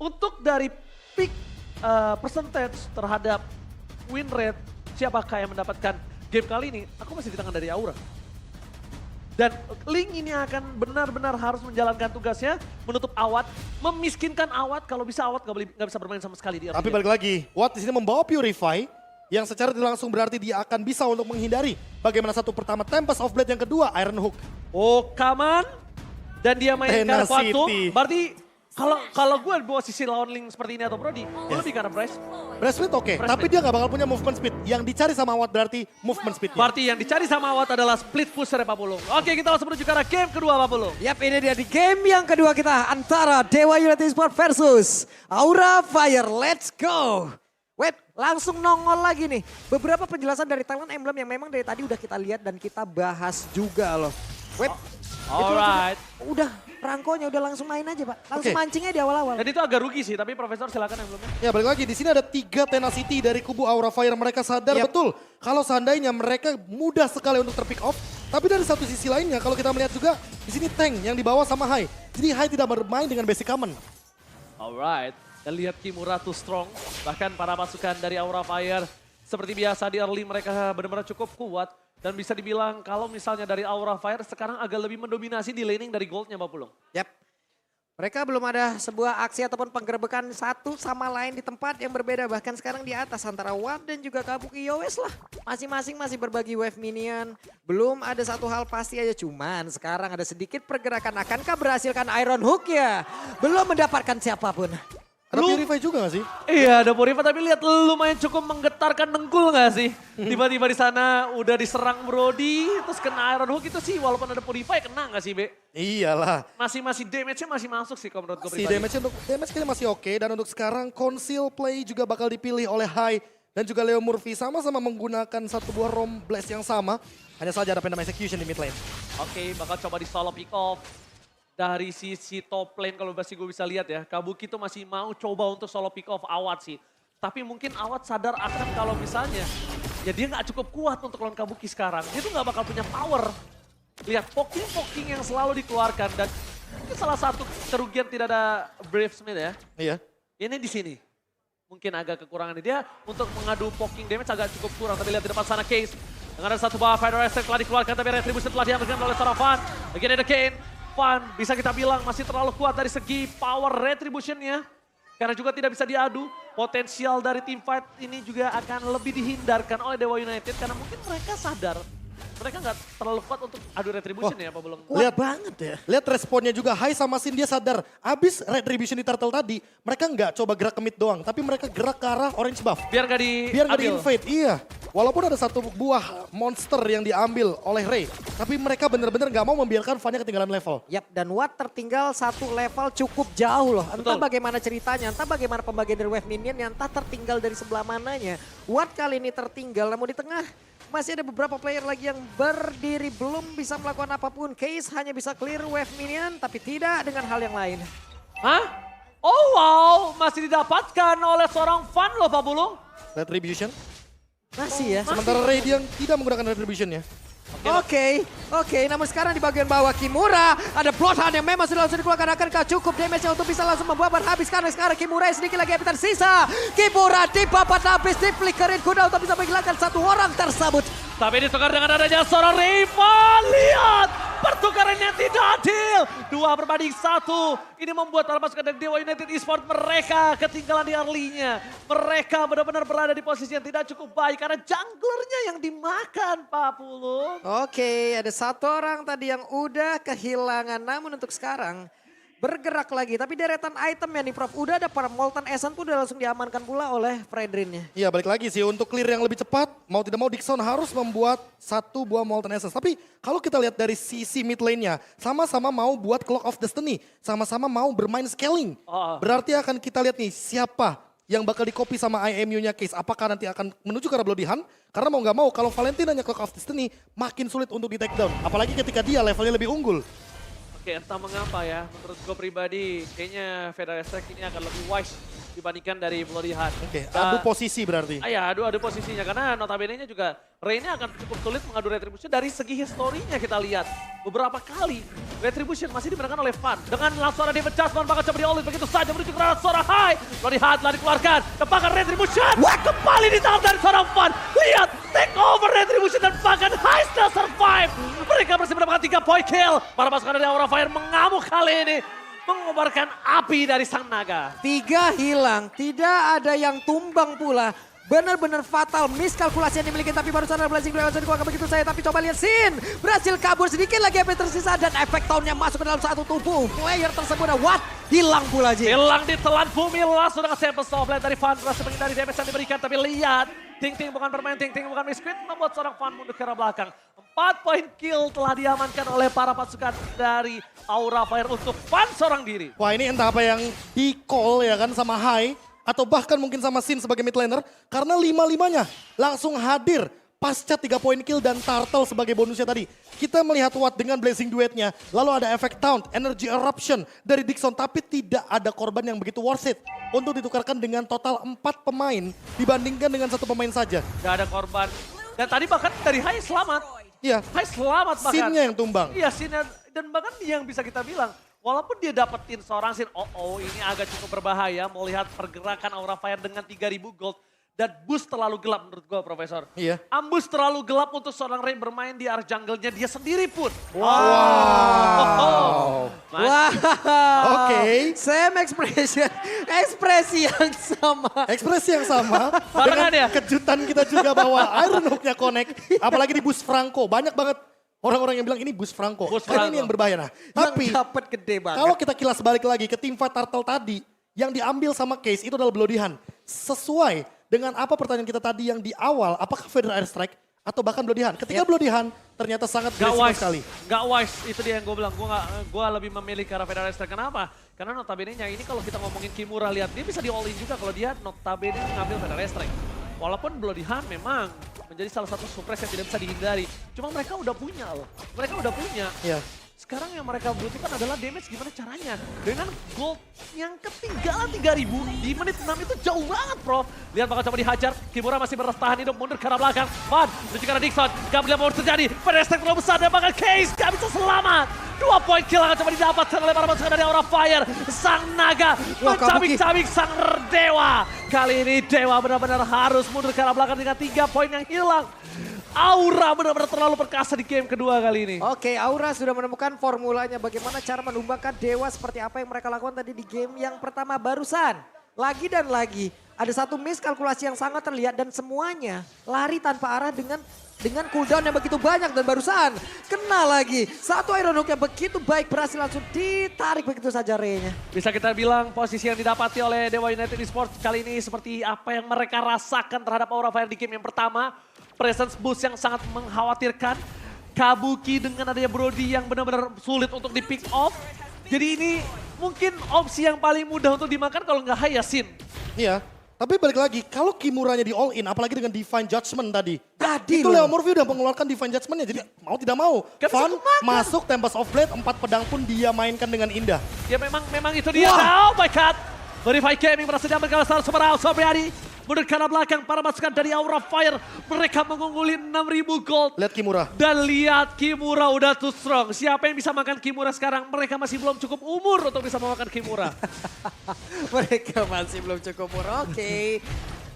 Untuk dari pick percentage terhadap win rate, siapakah yang mendapatkan game kali ini, aku masih di tangan dari Aura. Dan Link ini akan benar-benar harus menjalankan tugasnya, menutup Awat, memiskinkan Awat, kalau bisa Awat nggak bisa bermain sama sekali di Tapi early balik lagi, Watt di sini membawa Purify yang secara tidak langsung berarti dia akan bisa untuk menghindari bagaimana satu pertama Tempest of Blade, yang kedua Iron Hook. Oh, Kaman. Dan dia mainkan Tenacity. Quantum. Berarti kalau gue bawa sisi lawan Link seperti ini atau Brody, gue lebih karena Bryce. Breast speed oke, Breast tapi speed. dia nggak bakal punya movement speed. Yang dicari sama Watt berarti movement speednya. Berarti yang dicari sama Awat adalah split pusher ya Pak Pulung. Oke, kita langsung menuju ke arah game kedua Pak Pulung. Yap, ini dia di game yang kedua kita antara Dewa United Sport versus Aura Fire. Let's go. Wait, langsung nongol lagi nih. Beberapa penjelasan dari talent emblem yang memang dari tadi udah kita lihat dan kita bahas juga loh. Wait, Alright. udah rangkonya udah langsung main aja Pak. Langsung Oke. mancingnya di awal-awal. Dan itu agak rugi sih, tapi Profesor silakan yang belumnya. Ya balik lagi, di sini ada 3 Tenacity dari kubu Aura Fire. Mereka sadar Yap. betul kalau seandainya mereka mudah sekali untuk terpick off. Tapi dari satu sisi lainnya, kalau kita melihat juga di sini tank yang dibawa sama Hai. Jadi Hai tidak bermain dengan basic common. Alright. Dan lihat Kimura too strong. Bahkan para pasukan dari Aura Fire seperti biasa di early mereka benar-benar cukup kuat. Dan bisa dibilang kalau misalnya dari Aura Fire sekarang agak lebih mendominasi di laning dari goldnya Pak Pulung. Yap. Mereka belum ada sebuah aksi ataupun penggerbekan satu sama lain di tempat yang berbeda. Bahkan sekarang di atas antara Watt dan juga Kabuki Yowes lah. Masing-masing masih berbagi wave minion. Belum ada satu hal pasti aja. Cuman sekarang ada sedikit pergerakan. Akankah berhasilkan Iron Hook ya? Belum mendapatkan siapapun. Ada Lu- Purify juga gak sih? Iya ada Purifa tapi lihat lumayan cukup menggetarkan dengkul gak sih? Tiba-tiba di sana udah diserang Brody terus kena Iron Hook itu sih walaupun ada Purifa kena gak sih Be? Iyalah. Masih damage-nya masih masuk sih kalau menurut gue Si damage kayaknya masih oke. Dan untuk sekarang Conceal Play juga bakal dipilih oleh Hai. Dan juga Leo Murphy sama-sama menggunakan satu buah Rom Blast yang sama. Hanya saja ada Pendam Execution di mid lane. Oke, bakal coba di solo pick off. Dari sisi top lane kalau masih gue bisa lihat ya, Kabuki tuh masih mau coba untuk solo pick off Awat sih. Tapi mungkin Awat sadar akan kalau misalnya, ya dia nggak cukup kuat untuk lawan Kabuki sekarang. Dia tuh nggak bakal punya power. Lihat poking-poking yang selalu dikeluarkan dan itu salah satu kerugian tidak ada Brave Smith ya. Iya. Ini di sini. Mungkin agak kekurangan dia untuk mengadu poking damage agak cukup kurang. Tapi lihat di depan sana Case. Dengan ada satu bawah Fighter Attack telah dikeluarkan tapi Retribution telah diambilkan oleh seorang Van. Again ada Kane. Van bisa kita bilang masih terlalu kuat dari segi power Retribution-nya. Karena juga tidak bisa diadu. Potensial dari team fight ini juga akan lebih dihindarkan oleh Dewa United. Karena mungkin mereka sadar. Mereka nggak terlalu kuat untuk adu Retribution ya Pak Belum. Kuat banget ya. Lihat responnya juga Hai sama Sin, dia sadar. Abis Retribution di turtle tadi, mereka nggak coba gerak ke mid doang. Tapi mereka gerak ke arah orange buff. Biar nggak Biar nggak diambil. di-invade, iya. Walaupun ada satu buah monster yang diambil oleh Ray. Tapi mereka benar-benar nggak mau membiarkan Van-nya ketinggalan level. Yap, dan Watt tertinggal satu level cukup jauh loh. Entah Betul. bagaimana ceritanya, entah bagaimana pembagian dari wave minion, entah tertinggal dari sebelah mananya. Watt kali ini tertinggal, namun di tengah masih ada beberapa player lagi yang berdiri belum bisa melakukan apapun. Case hanya bisa clear wave minion, tapi tidak dengan hal yang lain. Hah? Oh wow, masih didapatkan oleh seorang Van loh Pak Bulung. Retribution. Masih ya. Sementara Ray dia tidak menggunakan Retribution-nya. Oke, namun sekarang di bagian bawah Kimura ada Bloodhound yang memang sudah langsung dikeluarkan. Akankah cukup damage-nya untuk bisa langsung membuat habis karena sekarang Kimura sedikit lagi habisan sisa. Kimura dibabat habis, diflickerin kuda untuk bisa menghilangkan satu orang tersebut. Tapi ditukar dengan adanya seorang rival. Lihat, pertukarannya tidak adil. 2 berbanding 1. Ini membuat para pasukan dari Dewa United Esports mereka ketinggalan di early-nya. Mereka benar-benar berada di posisi yang tidak cukup baik karena junglernya yang dimakan Pak Pulung. Oke, ada satu orang tadi yang udah kehilangan. Namun untuk sekarang bergerak lagi. Tapi deretan itemnya nih Prof. Udah ada para Molten Essence pun udah langsung diamankan pula oleh Fredrinnya. Iya balik lagi sih, untuk clear yang lebih cepat, mau tidak mau Dixon harus membuat satu buah Molten Essence. Tapi kalau kita lihat dari sisi mid lane-nya, sama-sama mau buat Clock of Destiny, sama-sama mau bermain scaling. Oh. Berarti akan kita lihat nih siapa yang bakal di-copy sama IMU-nya Case. Apakah nanti akan menuju ke arah Bloody Hunt? Karena mau nggak mau kalau Valentinanya Clock of Destiny makin sulit untuk di take down. Apalagi ketika dia levelnya lebih unggul. Oke, entah mengapa ya, menurut gue pribadi kayaknya Federal Strike ini akan lebih wise dibandingkan dari Bloody Hunt. Oke, adu posisi berarti. Ya, adu posisinya karena notabene-nya juga Ray-nya akan cukup sulit mengadu Retribution dari segi historinya kita lihat. Beberapa kali Retribution masih dimenangkan oleh Fan. Dengan langsung ada David Jasmine bakal coba di-all-in begitu saja menuju ke arah seorang High. Bloody Heart telah dikeluarkan. Bahkan Retribution kembali ditangkap dari seorang Fan. Lihat, take over Retribution dan bahkan High still survive. Mereka berhasil mendapatkan 3 point kill. Para pasukan dari Aura Fire mengamuk kali ini. Mengobarkan api dari sang naga. 3 hilang, tidak ada yang tumbang pula. Benar-benar fatal miskalkulasi yang dimiliki, tapi barusan ada Blazing Blade dikeluarkan begitu saya. Tapi coba lihat Sin, berhasil kabur sedikit lagi apa yang tersisa dan efek tahunnya masuk ke dalam satu tubuh player tersebut. What? Hilang pula Jin. Hilang ditelan bumi langsung dengan sample soft blade dari Fan. Berhasil menghindari damage yang diberikan, tapi lihat. Ting-ting bukan bermain, ting-ting bukan misquit, membuat seorang Fan mundur ke arah belakang. 4 point kill telah diamankan oleh para pasukan dari Aura Fire untuk Fan seorang diri. Wah ini entah apa yang di-call ya kan sama High. Atau bahkan mungkin sama Sin sebagai mid laner. Karena 5-5-nya langsung hadir pasca 3 point kill dan Turtle sebagai bonusnya tadi. Kita melihat Watt dengan Blazing Duetnya. Lalu ada efek Taunt, Energy Eruption dari Dixon. Tapi tidak ada korban yang begitu worth it. Untuk ditukarkan dengan total 4 pemain dibandingkan dengan 1 pemain saja. Gak ada korban. Dan tadi bahkan dari High selamat. Iya, High selamat bahkan. Sinnya yang tumbang. Iya, Sinnya. Dan bahkan yang bisa kita bilang. Walaupun dia dapetin seorang Sin, ini agak cukup berbahaya melihat pergerakan Aura Fire dengan 3.000 gold. Dan boost terlalu gelap menurut gue, Profesor. Iya. Ambush terlalu gelap untuk seorang Rain bermain di area jungle-nya dia sendiri pun. Wow. Wow. Oke. Same expression. Ekspresi yang sama. Ekspresi yang sama. Barengan dengan ya? kejutan kita juga bahwa Iron Hook-nya connect. Apalagi di boost Franco. Banyak banget orang-orang yang bilang ini boost Franco. Boost Karena Franco. ini yang berbahaya. Nah, tapi Yang dapat gede banget. kalau kita kilas balik lagi ke tim Fight Turtle tadi. Yang diambil sama Case itu adalah Bloody Hand. Sesuai dengan apa pertanyaan kita tadi yang di awal. Apakah Feather Airstrike atau bahkan Bloody Hand. Ketika Bloody Hand ternyata sangat Gak berisiko wise sekali. Gak wise, itu dia yang gue bilang. Gue lebih memilih ke arah Federal Strike. Kenapa? Karena notabene-nya ini kalau kita ngomongin Kimura, lihat dia bisa di all in juga kalau dia notabene ngambil Federal Strike. Walaupun Bloody Hand memang menjadi salah satu suppress yang tidak bisa dihindari. Cuma mereka udah punya loh. Mereka udah punya. Iya. Sekarang yang mereka butuhkan adalah damage gimana caranya. Dengan gold yang ketinggalan 3.000 di menit 6 itu jauh banget, Prof. Lihat bakal coba dihajar. Kimura masih bertahan hidup mundur ke arah belakang. Van menuju ke arah Dixon. Gak boleh mau terjadi. Pedestek terlalu besar dan bakal Case gak bisa selamat. 2 point kill akan coba didapatkan oleh para pasukan dari Aura Fire. Sang naga mencabik-cabik sang dewa. Kali ini dewa benar-benar harus mundur ke arah belakang dengan 3 poin yang hilang. Aura benar-benar terlalu perkasa di game kedua kali ini. Oke, Aura sudah menemukan formulanya bagaimana cara menumbangkan dewa seperti apa yang mereka lakukan tadi di game yang pertama barusan. Lagi dan lagi, ada satu miskalkulasi yang sangat terlihat dan semuanya lari tanpa arah dengan cooldown yang begitu banyak dan barusan kena lagi. Satu Iron Hook yang begitu baik berhasil langsung ditarik begitu saja Rey-nya. Bisa kita bilang posisi yang didapati oleh Dewa United Esports kali ini seperti apa yang mereka rasakan terhadap Aura Fire di game yang pertama. Presence boost yang sangat mengkhawatirkan. Kabuki dengan adanya Brody yang benar-benar sulit untuk di pick off. Jadi ini mungkin opsi yang paling mudah untuk dimakan kalau nggak High ya Sin. Iya. Tapi balik lagi, kalau Kimuranya di all in, apalagi dengan Divine Judgment tadi. Tadi itu loh. Leo Morphy udah mengeluarkan Divine Judgment-nya, jadi mau tidak mau. Gak bisa Van kemakan. masuk, Tempest of Blade, 4 pedang pun dia mainkan dengan indah. Ya memang itu dia. Wah. Oh my god. Verify Gaming berhasil diambil kalah satu Sobrao Sobriadi. Mundur ke arah belakang para pasukan dari Aura Fire. Mereka mengungguli 6.000 gold. Lihat Kimura. Dan lihat Kimura udah too strong. Siapa yang bisa makan Kimura sekarang? Mereka masih belum cukup umur untuk bisa memakan Kimura. Mereka masih belum cukup umur, oke.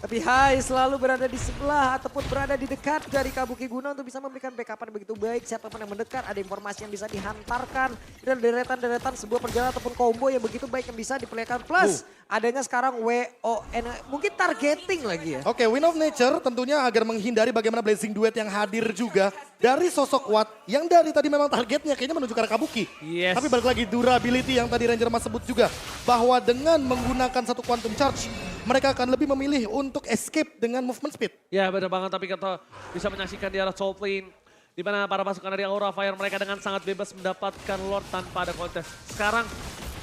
Tapi High selalu berada di sebelah ataupun berada di dekat dari Kabuki Guna untuk bisa memberikan backup yang begitu baik. Siapapun yang mendekat ada informasi yang bisa dihantarkan. Dan deretan-deretan sebuah perjalanan ataupun combo yang begitu baik yang bisa diperlihatkan. Plus adanya sekarang WON, mungkin targeting lagi ya. Oke, Wind of Nature tentunya agar menghindari bagaimana Blazing Duet yang hadir juga. Dari sosok Watt yang dari tadi memang targetnya kayaknya menuju ke arah Kabuki. Yes. Tapi balik lagi durability yang tadi Ranger Mas sebut juga. Bahwa dengan menggunakan satu Quantum Charge, mereka akan lebih memilih untuk escape dengan movement speed. Ya benar banget, tapi kita bisa menyaksikan di arah Soul Plane. Di mana para pasukan dari Aura Fire mereka dengan sangat bebas mendapatkan Lord tanpa ada kontes. Sekarang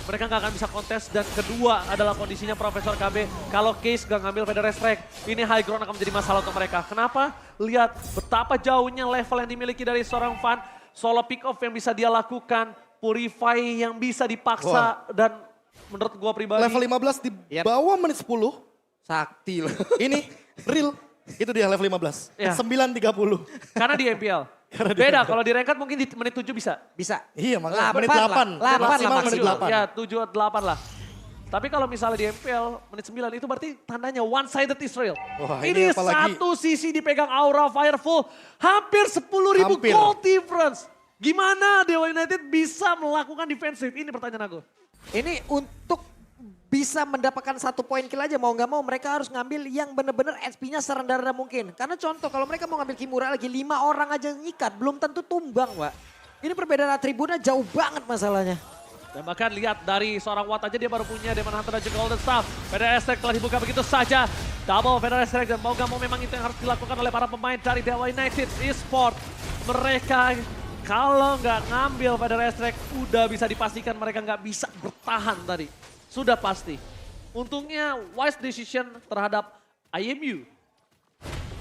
mereka nggak akan bisa kontes dan kedua adalah kondisinya Profesor KB. Kalau Case gak ngambil Federal Strike, ini high ground akan menjadi masalah untuk mereka. Kenapa? Lihat betapa jauhnya level yang dimiliki dari seorang Van. Solo pick off yang bisa dia lakukan, Purify yang bisa dipaksa dan menurut gua pribadi. Level 15 di bawah menit 10. Sakti loh. Ini real. Itu dia level 15. Ya. 9.30. Karena di MPL. Karena dia- Beda, kalau di ranked mungkin di menit 7 bisa. Bisa. Iya makanya menit 8. 8 lah. 8 lah Maksimal menit maksimal. 8. Ya 7 atau 8 lah. Tapi kalau misalnya di MPL menit 9 itu berarti tandanya one-sided Israel. Wah, ini ini apalagi- satu sisi dipegang Aura Fireful. Hampir 10.000 Hampir. goal difference. Gimana Dewa United bisa melakukan defensif? Ini pertanyaan aku. Ini untuk bisa mendapatkan 1 poin kill aja mau nggak mau mereka harus ngambil yang bener-bener SP-nya serendah-rendah mungkin. Karena contoh kalau mereka mau ngambil Kimura lagi 5 orang aja nyikat belum tentu tumbang Pak. Ini perbedaan atributnya jauh banget masalahnya. Dan bahkan lihat dari seorang Watt aja dia baru punya Demon Hunter dan juga Golden Staff. Federer Strike telah dibuka begitu saja. Double Federer Strike dan mau gak mau memang itu yang harus dilakukan oleh para pemain dari Dewa United Esports. Mereka kalau nggak ngambil Federer Strike udah bisa dipastikan mereka nggak bisa bertahan tadi. Sudah pasti. Untungnya wise decision terhadap IMU.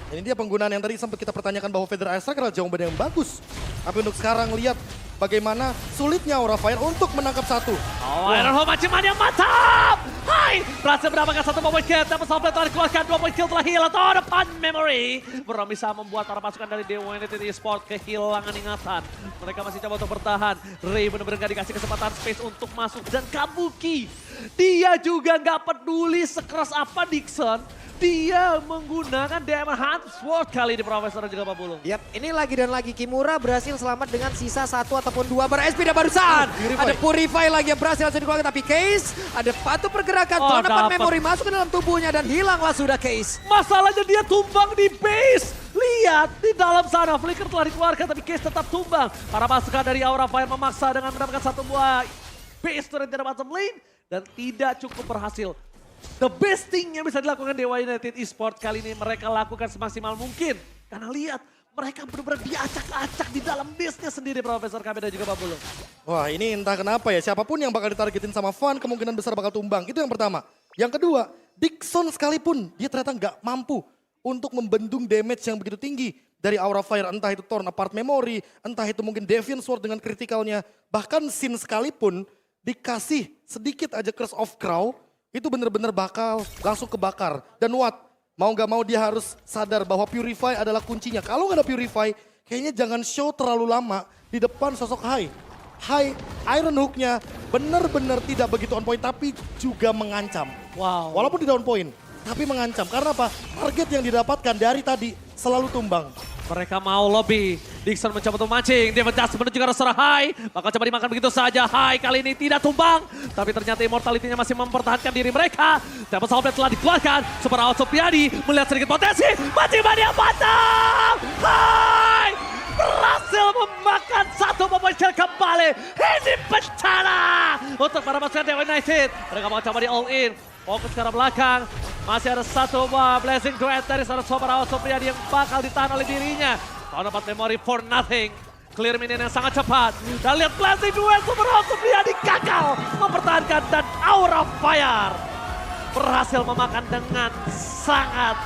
Ini dia penggunaan yang tadi sempat kita pertanyakan bahwa Federer Strike adalah jawaban yang bagus. Tapi untuk sekarang lihat bagaimana sulitnya Aura Fire untuk menangkap satu. Oh, Iron Home Maciman yang mantap! Hai! Berhasil mendapatkan 1 point kill, tapi Softplay telah dikeluarkan, 2 point kill telah hilang. Oh, depan memory. Belum bisa membuat para pasukan dari Dewa United Esports kehilangan ingatan. Mereka masih coba untuk bertahan. Ray benar-benar gak dikasih kesempatan space untuk masuk. Dan Kabuki, dia juga gak peduli sekeras apa Dixon. Dia menggunakan Diamond Hunt Sword kali ini Profesor dan juga Pak Bulung. Yap, ini lagi dan lagi Kimura berhasil selamat dengan sisa 1 ataupun 2 ber-SP dan barusan. Ada Purify lagi yang berhasil langsung dikeluarkan tapi Case ada patu pergerakan. Oh, Dapat dapet. memori masuk ke dalam tubuhnya dan hilanglah sudah Case. Masalahnya dia tumbang di base. Lihat di dalam sana Flicker telah dikeluarkan tapi Case tetap tumbang. Para pasukan dari Aura Fire memaksa dengan mendapatkan 1 buah base turret dari bottom lane dan tidak cukup berhasil. The best thing yang bisa dilakukan Dewa United Esports kali ini mereka lakukan semaksimal mungkin. Karena lihat mereka benar-benar diacak-acak di dalam base-nya sendiri Profesor KB dan juga Pak Bulung. Wah ini entah kenapa ya, siapapun yang bakal ditargetin sama Van kemungkinan besar bakal tumbang. Itu yang pertama. Yang kedua, Dixon sekalipun dia ternyata nggak mampu untuk membendung damage yang begitu tinggi dari Aura Fire. Entah itu Torn Apart Memory, entah itu mungkin Deviant Sword dengan kritikalnya. Bahkan Sin sekalipun dikasih sedikit aja Curse of Crow, itu bener-bener bakal langsung kebakar. Dan Watt, mau gak mau dia harus sadar bahwa Purify adalah kuncinya. Kalau gak ada Purify, kayaknya jangan show terlalu lama di depan sosok Hai. Hai, Iron Hook-nya bener-bener tidak begitu on point, tapi juga mengancam. Wow. Walaupun tidak on point, tapi mengancam. Karena apa? Target yang didapatkan dari tadi selalu tumbang. Mereka mau lobby. Dixon mencoba untuk mancing. Dia mendas menuju ke arah seorang Hai. Bakal coba dimakan begitu saja. Hai kali ini tidak tumbang. Tapi ternyata immortality-nya masih mempertahankan diri mereka. Tempat Soulblade telah dikeluarkan. Super Out Supriyadi melihat sedikit potensi. Mancing yang mantap. Hai berhasil memakan 1 point kill kembali. Ini bencana untuk para pasukan Dewa United. Mereka mau coba di all in. Fokus ke arah belakang. Masih ada 1 buah Blazing Duet dari seorang Super Out Supriyadi yang bakal ditahan oleh dirinya. Tahun 4 memory for nothing. Clear minion yang sangat cepat. Dan lihat Blazing Duet Super Out Supriyadi gagal mempertahankan dan Aura Fire berhasil memakan dengan sangat